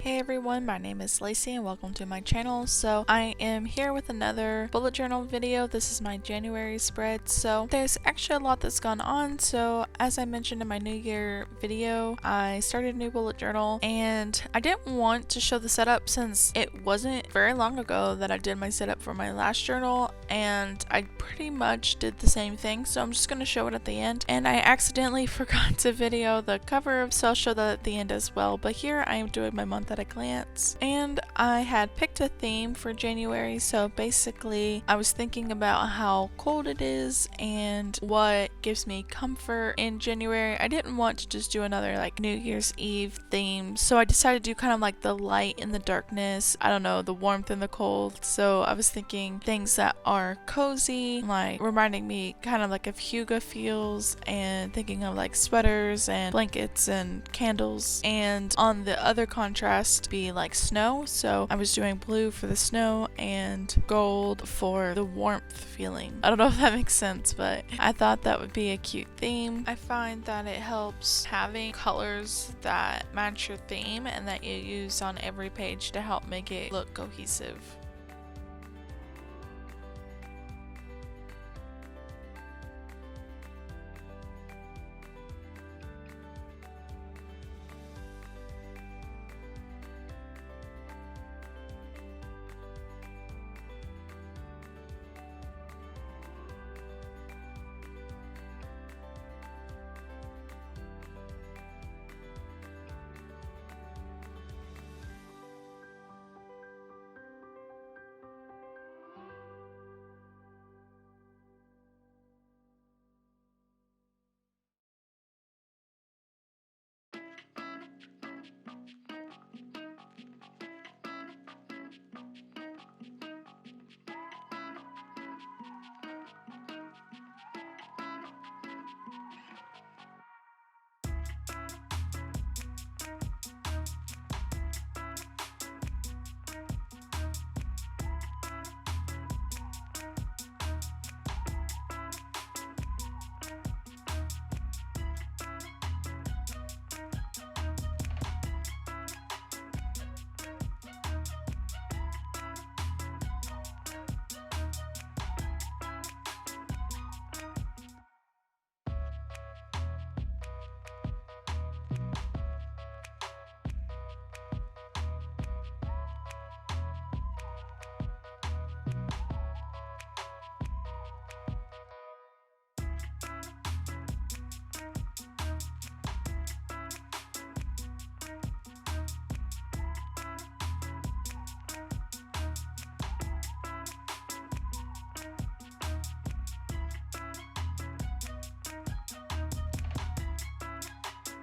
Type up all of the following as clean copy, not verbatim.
Hey everyone, my name is Lacey and welcome to my channel. So I am here with another bullet journal video. This is my January spread. So there's actually a lot that's gone on. So as I mentioned in my New Year video, I started a new bullet journal and I didn't want to show the setup since it wasn't very long ago that I did my setup for my last journal and I pretty much did the same thing. So I'm just going to show it at the end, and I accidentally forgot to video the cover, so I'll show that at the end as well. But here I am doing my month at a glance, and I had picked a theme for January. So basically I was thinking about how cold it is and what gives me comfort in January. I didn't want to just do another like New Year's Eve theme, so I decided to do kind of like the light and the darkness, I don't know, the warmth and the cold. So I was thinking things that are cozy, like reminding me kind of like of Hugo feels, and thinking of like sweaters and blankets and candles, and on the other contrast be like snow. So I was doing blue for the snow and gold for the warmth feeling. I don't know if that makes sense, but I thought that would be a cute theme. I find that it helps having colors that match your theme and that you use on every page to help make it look cohesive.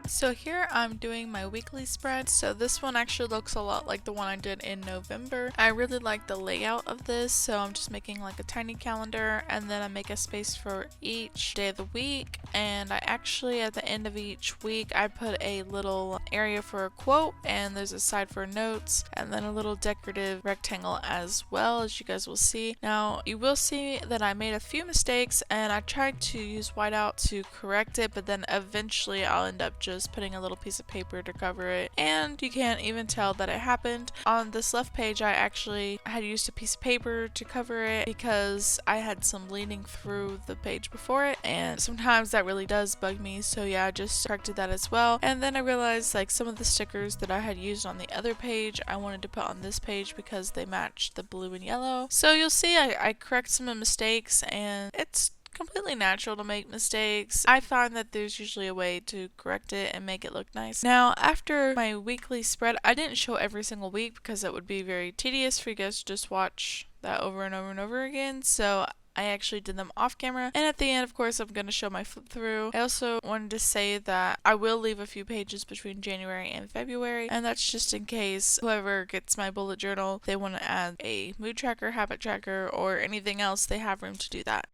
So here I'm doing my weekly spread. So this one actually looks a lot like the one I did in November. I really like the layout of this, so I'm just making like a tiny calendar, and then I make a space for each day of the week. And I actually, at the end of each week, I put a little area for a quote, and there's a side for notes, and then a little decorative rectangle as well, as you guys will see. Now you will see that I made a few mistakes, and I tried to use whiteout to correct it, but then eventually I'll end up just putting a little piece of paper to cover it, and you can't even tell that it happened. On this left page I actually had used a piece of paper to cover it because I had some bleeding through the page before it, and sometimes that really does bug me, so yeah, I just corrected that as well. And then I realized like some of the stickers that I had used on the other page I wanted to put on this page because they matched the blue and yellow. So you'll see I correct some of the mistakes, and it's completely natural to make mistakes. I find that there's usually a way to correct it and make it look nice. Now, after my weekly spread, I didn't show every single week because it would be very tedious for you guys to just watch that over and over and over again. So I actually did them off camera, and at the end, of course, I'm going to show my flip through. I also wanted to say that I will leave a few pages between January and February, and that's just in case whoever gets my bullet journal, they want to add a mood tracker, habit tracker, or anything else, they have room to do that.